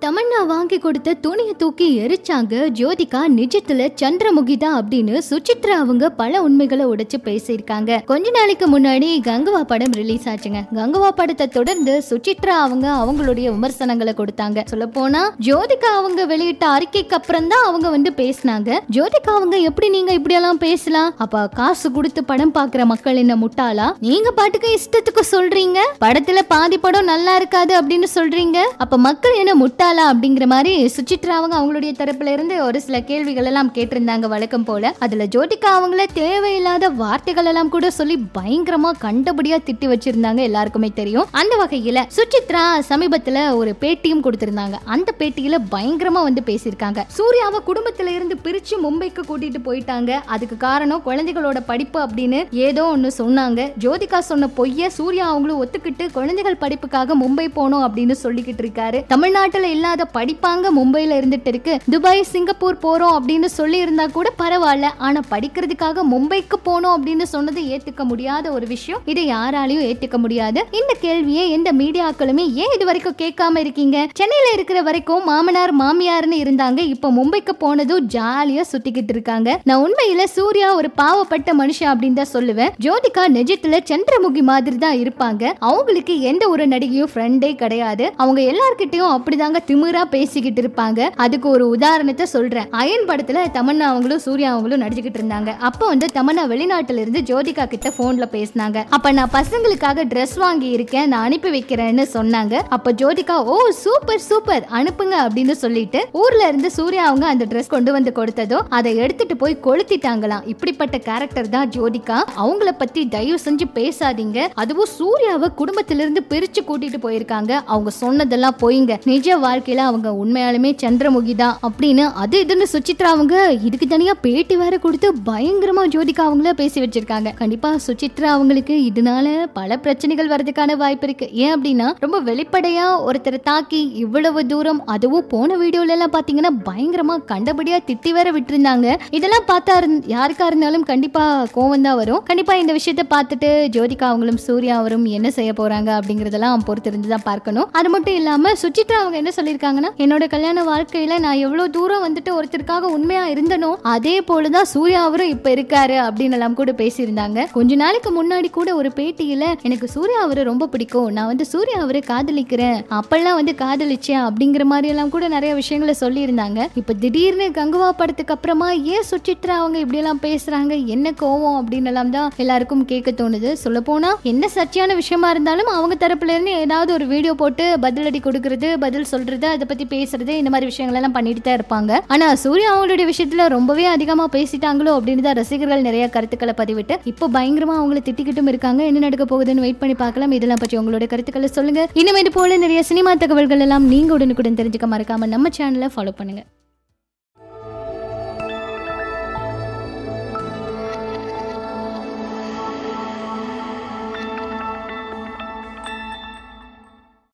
தமன்னா வாங்கி கொடுத்த துணியை தூக்கி எரிச்சாங்க ஜோதிகா நிஜத்துல சந்திரமுகி தான் அப்படின்னு சுசித்ரா அவங்க பல உண்மைகளை உடைச்சு பேசியிருக்காங்க. கொஞ்ச நாளைக்கு முன்னாடி கங்குவா படம் ரிலீஸ் ஆச்சுங்க. கங்குவா படத்தை தொடர்ந்து சுசித்ரா அவங்க அவங்களுடைய விமர்சனங்களை கொடுத்தாங்க. சொல்ல போனா ஜோதிகா அவங்க வெளியிட்ட அறிக்கைக்கு அப்புறம் தான் அவங்க பேசினாங்க. ஜோதிகா அவங்க எப்படி நீங்க இப்படி எல்லாம் பேசலாம், அப்ப காசு கொடுத்து படம் பாக்குற மக்கள் என்ன முட்டாளா, நீங்க பாட்டுக்கு இஷ்டத்துக்கு சொல்றீங்க, படத்துல பாதி படம் நல்லா இருக்காது அப்படின்னு சொல்றீங்க, அப்ப மக்கள் என்ன முட்டாளா அப்படிங்கிற மாதிரி சுசித்ரா அவங்க அவங்களுடைய தரப்புல இருந்து ஒரு சில கேள்விகள் எல்லாம் கேட்டிருந்தாங்க வழக்கம் போல. அதுல ஜோதிகா அவங்கள தேவையில்லாத வார்த்தைகள் எல்லாம் கூட சொல்லி பயங்கரமா கண்டபடியா திட்டி வச்சிருந்தாங்க, எல்லாருக்குமே தெரியும். அந்த வகையில சுசித்ரா சமீபத்துல ஒரு பேட்டியும் கொடுத்திருந்தாங்க. அந்த பேட்டியில பயங்கரமா பேசியிருக்காங்க. சூர்யாவை குடும்பத்தில இருந்து பிரிச்சு மும்பைக்கு கூட்டிட்டு போயிட்டாங்க, அதுக்கு காரணம் குழந்தைகளோட படிப்பு அப்படின்னு ஏதோ ஒன்னு சொன்னாங்க. ஜோதிகா சொன்ன பொய்ய சூர்யா அவங்களும் ஒத்துக்கிட்டு குழந்தைகள் படிப்புக்காக மும்பை போனோம் அப்படின்னு சொல்லிக்கிட்டு இருக்காரு. தமிழ்நாட்டுல இல்லாத படிப்பாங்க மும்பைல இருந்துட்டு இருக்கு, துபாய் சிங்கப்பூர் போறோம் அப்படின்னு சொல்லி இருந்தா கூட பரவாயில்ல, ஆனா படிக்கிறதுக்காக மும்பைக்கு போனோம் அப்படின்னு சொன்னது ஏத்துக்க முடியாத ஒரு விஷயம். இதை யாராலையும் ஏத்துக்க முடியாது. இந்த கேள்வியை எந்த மீடியாக்களுமே ஏன் இது வரைக்கும் கேட்காம இருக்கீங்க? சென்னையில இருக்கிற வரைக்கும் மாமனார் மாமியார்னு இருந்தாங்க, இப்ப மும்பைக்கு போனதும் ஜாலியா சுத்திக்கிட்டு இருக்காங்க. நான் உண்மையில சூர்யா ஒரு பாவப்பட்ட மனுஷன் அப்படின்னு தான் சொல்லுவேன். ஜோதிகா நிஜத்துல சந்திரமுகி மாதிரி தான் இருப்பாங்க. அவங்களுக்கு எந்த ஒரு நடிகையும் ஃப்ரெண்டே கிடையாது. அவங்க எல்லார்கிட்டயும் அப்படிதாங்க திமிரா பேசிக்கிட்டு இருப்பாங்க. அதுக்கு ஒரு உதாரணத்தை சொல்றேன். அயன் படத்துல தமன்னா அவங்களும் சூர்யா அவங்களும் நடிச்சுக்கிட்டு இருந்தாங்க. அப்ப தமன்னா வெளிநாட்டுல இருந்து ஜோதிகா கிட்ட போன்ல பேசினாங்க. அப்ப நான் பசங்களுக்காக ட்ரெஸ் வாங்கி இருக்கேன், நான் அனுப்பி வைக்கிறேன்னு சொன்னாங்க. அப்ப ஜோதிகா ஓ சூப்பர் சூப்பர் அனுப்புங்க அப்படின்னு சொல்லிட்டு ஊர்ல இருந்து சூர்யா அவங்க அந்த ட்ரெஸ் கொண்டு கொடுத்ததோ அதை எடுத்துட்டு போய் கொளுத்திட்டாங்களாம். இப்படிப்பட்ட கேரக்டர் தான் ஜோதிகா. அவங்கள பத்தி தயவு செஞ்சு பேசாதீங்க. அதுவும் சூர்யாவை குடும்பத்திலிருந்து பிரிச்சு கூட்டிட்டு போயிருக்காங்க. அவங்க சொன்னதெல்லாம் போயிங்க. நிஜ வாழ்க்கையில அவங்க உண்மையாலுமே சந்திரமுகி தான் அப்படின்னு அது இதுன்னு சுசித்ரா அவங்க இதுக்கு தனியா பேட்டி வேற கொடுத்து பயங்கரமா ஜோதிகா அவங்கள பேசி வச்சிருக்காங்க. கண்டிப்பா சுசித்ரா அவங்களுக்கு இதனால பல பிரச்சனைகள் வரதுக்கான வாய்ப்பு இருக்கு. ஏன் அப்படின்னா ரொம்ப வெளிப்படையா ஒருத்தரை தாக்கி இவ்வளவு தூரம், அதுவும் போன வீடியோல எல்லாம் பாத்தீங்கன்னா பயங்கரமா கண்டபடியா திட்டி வேற விட்டுருந்தாங்க. இதெல்லாம் பார்த்தா யாருக்கா இருந்தாலும் கண்டிப்பா கோவம் தான் வரும். கண்டிப்பா இந்த விஷயத்தை பார்த்துட்டு ஜோதிகா அவங்களும் சூர்யா அவரும் என்ன செய்ய போறாங்க அப்படிங்கறதெல்லாம் பொறுத்து இருந்துதான் பார்க்கணும். அது மட்டும் இல்லாம சுசித்ரா அவங்க என்ன சொல்லிருக்காங்கன்னா, என்னோட கல்யாண வாழ்க்கையில நான் எவ்வளவு தூரம் ஒருத்தருக்காக உண்மையா இருந்தனோ அதே போலதான் சூர்யா அவரும் இப்ப இருக்காரு அப்படின்னு எல்லாம் கூட பேசியிருந்தாங்க. கொஞ்ச நாளைக்கு முன்னாடி கூட ஒரு பேட்டியில எனக்கு சூர்யா அவரை ரொம்ப பிடிக்கும், நான் சூர்யா அவரை காதலிக்கிறேன், அப்பெல்லாம் காதலிச்சேன் அப்படிங்கிற மாதிரி எல்லாம் கூட நிறைய விஷயங்களை சொல்லி இருந்தாங்க. இப்ப திடீர்னு கங்குவா படத்துக்கு அப்புறமா ஏன் சுசித்ரா அவங்க இப்படி எல்லாம் பேசுறாங்க, என்ன கோவம் அப்படின்னு எல்லாம் தான் எல்லாருக்கும் கேட்க தோணுது. சொல்ல போனா என்ன சர்ச்சையான விஷயமா இருந்தாலும் அவங்க தரப்புல இருந்து ஏதாவது ஒரு வீடியோ போட்டு பதிலடி கொடுக்கறது, பதில் சொல்றது, அதை பத்தி பேசுறது, இந்த மாதிரி விஷயங்கள் எல்லாம் பண்ணிட்டு தான் இருப்பாங்க. ஆனா சூர்யா அவங்களுடைய விஷயத்துல ரொம்பவே அதிகமா பேசிட்டாங்களோ அப்படின்னு தான் ரசிகர்கள் நிறைய கருத்துக்களை பதிவிட்டு இப்போ பயங்கரமா அவங்களை திட்டிக்கிட்டும் இருக்காங்க. என்ன நடக்க போகுதுன்னு வெயிட் பண்ணி பார்க்கலாம். இதெல்லாம் பற்றி உங்களோட கருத்துக்களை சொல்லுங்க. இன்னும் இது போல நிறைய சினிமா தகவல்கள் எல்லாம் நீங்க உடனுக்குடன் தெரிஞ்சுக்க மறக்காம நம்ம சேனலை ஃபாலோ பண்ணுங்க.